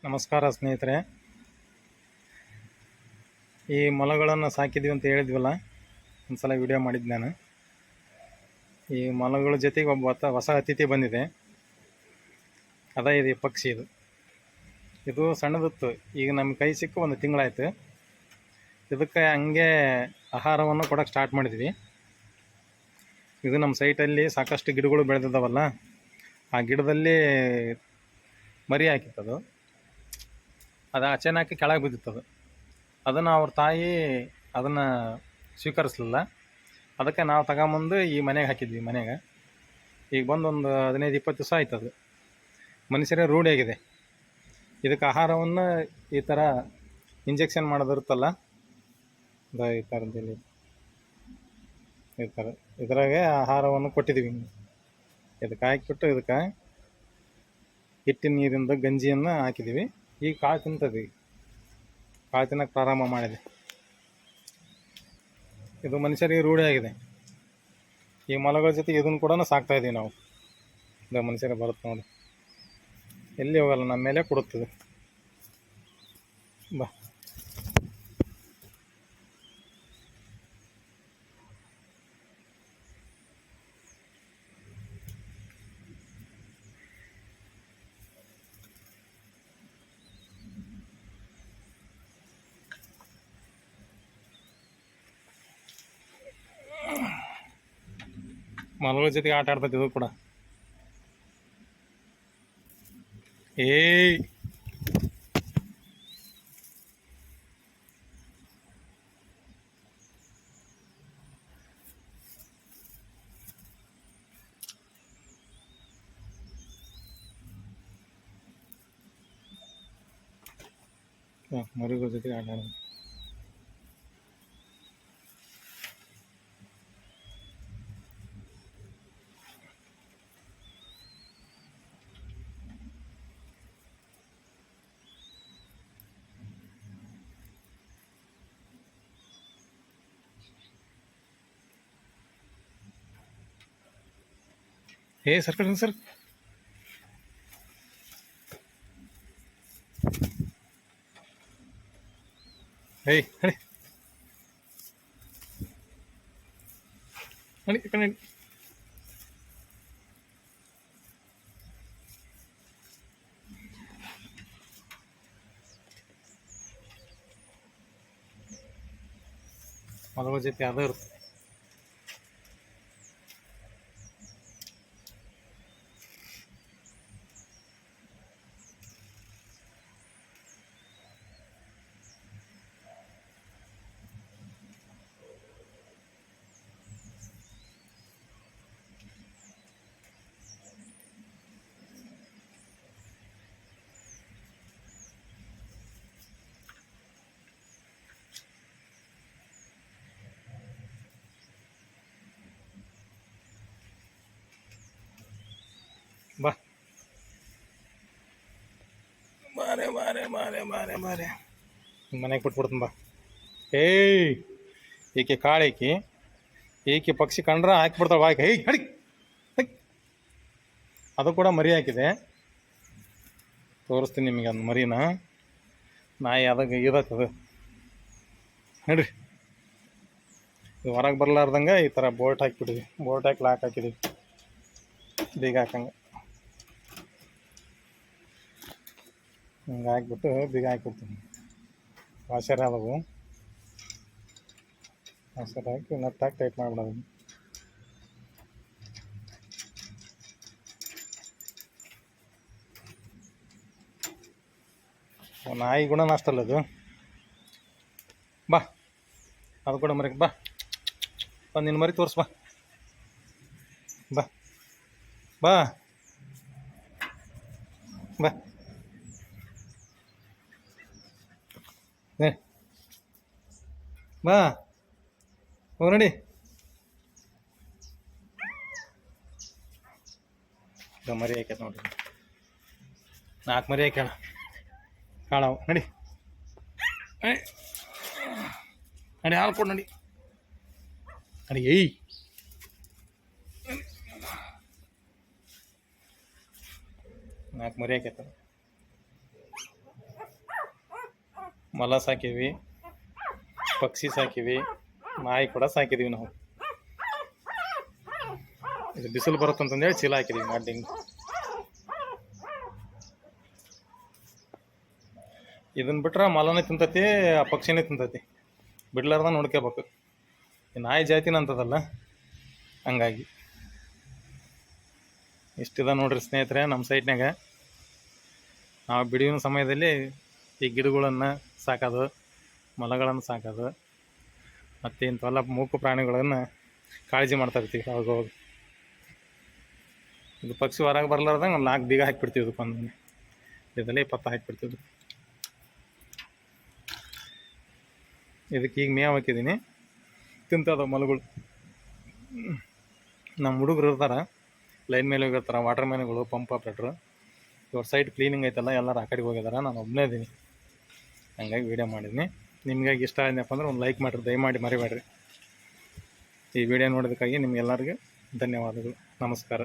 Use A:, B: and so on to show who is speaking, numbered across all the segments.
A: ನಮಸ್ಕಾರ ಸ್ನೇಹಿತರೆ. ಈ ಮೊಲಗಳನ್ನು ಸಾಕಿದ್ವಿ ಅಂತ ಹೇಳಿದ್ವಲ್ಲ, ಒಂದ್ಸಲ ವಿಡಿಯೋ ಮಾಡಿದ್ದು ನಾನು. ಈ ಮೊಲಗಳ ಜೊತೆಗೆ ಒಬ್ಬ ಹೊಸ ಅತಿಥಿ ಬಂದಿದೆ. ಇದು ಪಕ್ಷಿ. ಇದು ಸಣ್ಣದಿತ್ತು, ಈಗ ನಮ್ಮ ಕೈ ಸಿಕ್ಕು ಒಂದು ತಿಂಗಳಾಯ್ತು. ಇದಕ್ಕೆ ಹಂಗೆ ಆಹಾರವನ್ನು ಕೊಡೋಕ್ಕೆ ಸ್ಟಾರ್ಟ್ ಮಾಡಿದ್ವಿ. ಇದು ನಮ್ಮ ಸೈಟಲ್ಲಿ ಸಾಕಷ್ಟು ಗಿಡಗಳು ಬೆಳೆದಿದ್ದಾವಲ್ಲ, ಆ ಗಿಡದಲ್ಲಿ ಮರಿ ಹಾಕಿತ್ತದು. ಅದು ಅಚಾನಕ್ ಕೆಳಗೆ ಬಿದ್ದಿತ್ತದು. ಅದನ್ನು ಅವ್ರ ತಾಯಿ ಅದನ್ನು ಸ್ವೀಕರಿಸಲಿಲ್ಲ. ಅದಕ್ಕೆ ನಾವು ತಗೊಂಬಂದು ಈ ಮನೆಗೆ ಹಾಕಿದ್ವಿ. ಮನೆಗೆ ಈಗ ಬಂದು ಒಂದು 15-20 ದಿವಸ ಆಯ್ತದು. ಮನುಷ್ಯರೇ ರೂಢಿಯಾಗಿದೆ. ಇದಕ್ಕೆ ಆಹಾರವನ್ನು ಈ ಥರ ಇಂಜೆಕ್ಷನ್ ಮಾಡೋದಿರುತ್ತಲ್ಲ, ಈ ಥರದಲ್ಲಿ ಈ ಥರ ಇದ್ರಾಗೆ ಆಹಾರವನ್ನು ಕೊಟ್ಟಿದ್ದೀವಿ. ಇದಕ್ಕೆ ಹಾಕಿಬಿಟ್ಟು ಇದಕ್ಕೆ ಹಿಟ್ಟಿನ ನೀರಿಂದ ಗಂಜಿಯನ್ನು ಹಾಕಿದ್ದೀವಿ. ಈಗ ಕಾಳು ತಿಂತದೆ. ಕಾಳು ತಿನ್ನೋಕ್ಕೆ ಪ್ರಾರಂಭ ಮಾಡಿದೆ. ಇದು ಮನುಷ್ಯರಿಗೆ ರೂಢಿಯಾಗಿದೆ. ಈ ಮೊಲಗಳ ಜೊತೆಗೆ ಇದನ್ನು ಕೂಡ ಸಾಕ್ತಾಯಿದ್ದೀವಿ ನಾವು. ಇದು ಮನುಷ್ಯರಿಗೆ ಬರುತ್ತೆ ನೋಡಿ, ಎಲ್ಲಿ ಹೋಗಲ್ಲ, ನಮ್ಮ ಮೇಲೆ ಕೊಡುತ್ತದೆ. ಬಾ ಮೊಲಗಳ ಜೊತೆಗೆ ಆಟ ಆಡ್ತೈತೆ ಇದು ಕೂಡ. ಏಯ್ ಮರಿಗಳ ಜೊತೆಗೆ ಆಟ ಆಡೋದು. ಸರ್ ಸರ್ ನಡಿ ನಡಿ ನಡಿ. ಮೊಲಗಳ ಜೊತೆ ಅದು ಇರುತ್ತೆ. ಬಾ ಬಾರೆ ಬಾರೆ ಬಾರೆ ಬಾರೆ ಬಾರೆ ಮನೆಗೆ ಬಿಟ್ಬಿಡ್ತೀನಿ ಬಾ. ಈಕೆ ಕಾಳೇಕಿ, ಈಕೆ ಪಕ್ಷಿ ಕಂಡ್ರೆ ಹಾಕಿಬಿಡ್ತಾವೆ. ಹಾಕಿ ಹಡಿ. ಅದು ಕೂಡ ಮರಿ ಹಾಕಿದೆ, ತೋರಿಸ್ತೀನಿ ನಿಮಗೆ ಒಂದು ಮರಿನ. ನಾಯಿ ಅದಕ್ಕೆ ಇದತ್ತದು ನೋಡ್ರಿ. ಇದು ಹೊರಗೆ ಬರಲಾರ್ದಂಗೆ ಈ ಥರ ಬೋಲ್ಟ್ ಹಾಕಿಬಿಟ್ಟಿವಿ. ಬೋಲ್ಟ್ ಹಾಕಿ ಲಾಕ್ ಹಾಕಿದ್ದೀವಿ, ಬೀಗ ಹಾಕಂಗೆ. ಹಿಂಗೆ ಹಾಕ್ಬಿಟ್ಟು ಬೀಗ ಹಾಕಿಬಿಡ್ತೀನಿ. ವಾಷರ್ ಅದವು, ವಾಷರ್ ಹಾಕಿ ನಟ್ ಹಾಕಿ ಟೈಟ್ ಮಾಡಿಬಿಡೋದು. ನಾಯಿ ಗುಣ ಅಷ್ಟಲ್ಲ ಅದು. ಬಾ ಅದು ಕೂಡ ಮರಿ ಬಾ. ಬಂದು ನಿನ್ನ ಮರಿ ತೋರಿಸ್ ಬಾ. ಬಾ ಬಾ ಬಾ ಬಾ ಹೋಗಿ ನೋಡಿ. ಮರಿ ಹಾಕ್ಯದ ನೋಡ್ರಿ, 4 ಮರಿ ಹಾಕ್ಯಾಳ ಕಾಳವು. ನಡಿ ನಡಿ, ಹಾಲು ಕೊಡು ನಡಿ ನಡಿ. 4 ಮರಿ ಹಾಕ್ಯತ. ಮೊಲ ಸಾಕೀವಿ, ಪಕ್ಷಿ ಸಾಕೀವಿ, ನಾಯಿ ಕೂಡ ಸಾಕಿದೀವಿ ನಾವು. ಇದು ಬಿಸಿಲು ಬರುತ್ತಂತಂದೇಳಿ ಚೀಲ ಹಾಕಿದೀವಿ ಮಾಡಿಂಗ್. ಇದನ್ನ ಬಿಟ್ರೆ ಮೊಲನೇ ತಿಂತತಿ, ಆ ಪಕ್ಷಿನೇ ತಿಂತತಿ, ಬಿಡ್ಲಾರ್ದ ನೋಡ್ಕೋಬೇಕು. ಈ ನಾಯಿ ಜಾತಿನ ಅಂತದಲ್ಲ, ಹಂಗಾಗಿ ಇಷ್ಟಿದ ನೋಡ್ರಿ ಸ್ನೇಹಿತರೆ. ನಮ್ಮ ಸೈಟ್ನಾಗ ನಾವು ಬಿಡುವಿನ ಸಮಯದಲ್ಲಿ ಈ ಗಿಡಗಳನ್ನು ಸಾಕೋದು, ಮೊಲಗಳನ್ನು ಸಾಕೋದು, ಮತ್ತು ಇಂಥವೆಲ್ಲ ಮೂಕು ಪ್ರಾಣಿಗಳನ್ನು ಕಾಳಜಿ ಮಾಡ್ತಾ ಇರ್ತೀವಿ ಅವಾಗ ಹೋಗಿ. ಇದು ಪಕ್ಷಿ ಹೊರಗೆ ಬರ್ಲಾರ್ದಂಗೆ ಒಂದು 4 ಬೀಗ ಹಾಕಿಬಿಡ್ತೀವಿ. ಇದಕ್ಕೊಂದು ಇದರಲ್ಲಿ 20 ಹಾಕಿಬಿಡ್ತೀವಿ. ಇದಕ್ಕೆ ಈಗ ಮೇವು ಹಾಕಿದ್ದೀನಿ, ತಿಂತದ ಮೊಲಗಳು. ನಮ್ಮ ಹುಡುಗರು ಇರ್ತಾರೆ, ಲೈನ್ ಮೇಲೆ ಹೋಗಿರ್ತಾರೆ, ವಾಟರ್ ಮ್ಯಾನ್ಗಳು, ಪಂಪ್ ಆಪ್ರೇಟ್ರು. ಇವ್ರ ಸೈಟ್ ಕ್ಲೀನಿಂಗ್ ಐತಲ್ಲ, ಎಲ್ಲರೂ ಆ ಕಡೆಗೆ ಹೋಗಿದ್ದಾರೆ, ನಾನು ಒಬ್ಬನೇ ಇದ್ದೀನಿ. ಹಂಗಾಗಿ ವೀಡಿಯೋ ಮಾಡಿದ್ದೀನಿ. ನಿಮಗಾಗಿ ಇಷ್ಟ ಆಯ್ತಪ್ಪ ಅಂದ್ರೆ ಒಂದು ಲೈಕ್ ಮಾಡಿರಿ, ದಯಮಾಡಿ ಮರಿಬೇಡ್ರಿ. ಈ ವಿಡಿಯೋ ನೋಡೋದಕ್ಕಾಗಿ ನಿಮಗೆಲ್ಲರಿಗೂ ಧನ್ಯವಾದಗಳು. ನಮಸ್ಕಾರ.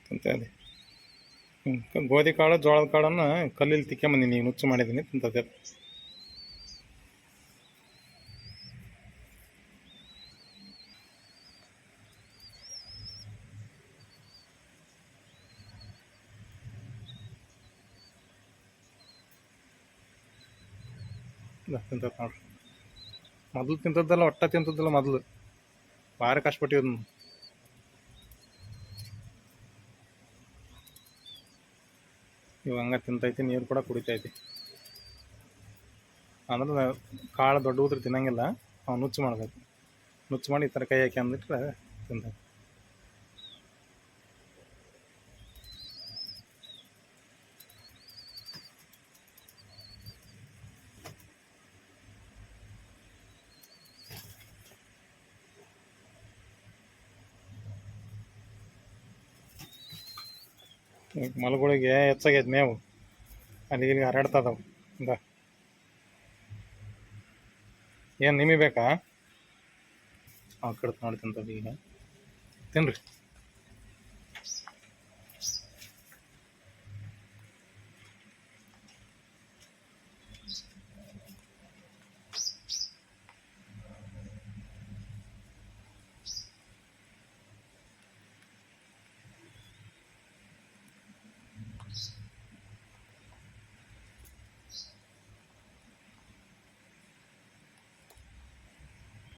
A: ತಿಂತದೆ. ಗೋಧಿ ಕಾಳು, ಜೋಳದ ಕಾಳನ್ನು ಕಲ್ಲಲ್ಲಿ ತಿಕ್ಕೊಂಬಂದಿನಿ, ನುಚ್ಚು ಮಾಡಿದ್ದೀನಿ, ತಿಂತದೆ. ತಿಂತದ ನೋಡ್ರಿ. ಮೊದಲು ತಿಂತದ್ದಲ್ಲ, ಒಟ್ಟ ತಿಂತದ್ದಲ್ಲ ಮೊದಲು, ಭಾಳ ಕಷ್ಟಪಟ್ಟಿದ್ದು. ಇವಾಗ ಹಂಗೆ ತಿಂತೈತಿ, ನೀರು ಕೂಡ ಕುಡಿತೈತಿ. ಅಂದ್ರೆ ಕಾಳು ದೊಡ್ಡ ಉದ್ರಿ ತಿನ್ನಂಗಿಲ್ಲ, ಅವ್ನು ನುಚ್ಚು ಮಾಡಬೇಕು. ನುಚ್ಚು ಮಾಡಿ ಈ ಥರ ಕೈ ಹಾಕಿ ಅಂದಿಟ್ರೆ ತಿಂತೈತಿ. ಮೊಲಗಳಿಗೆ ಹೆಚ್ಚಾಗೈತೆ ಮೇವು, ಅಲ್ಲಿಗೆ ಇಲ್ಲಿಗೆ ಹರಡ್ತದವು. ಏನು ನಿಮಗೆ ಬೇಕಾ? ಕಡ್ದು ನೋಡಿ ತಿಂತದೆ. ಈಗ ತಿನ್ನಿರಿ.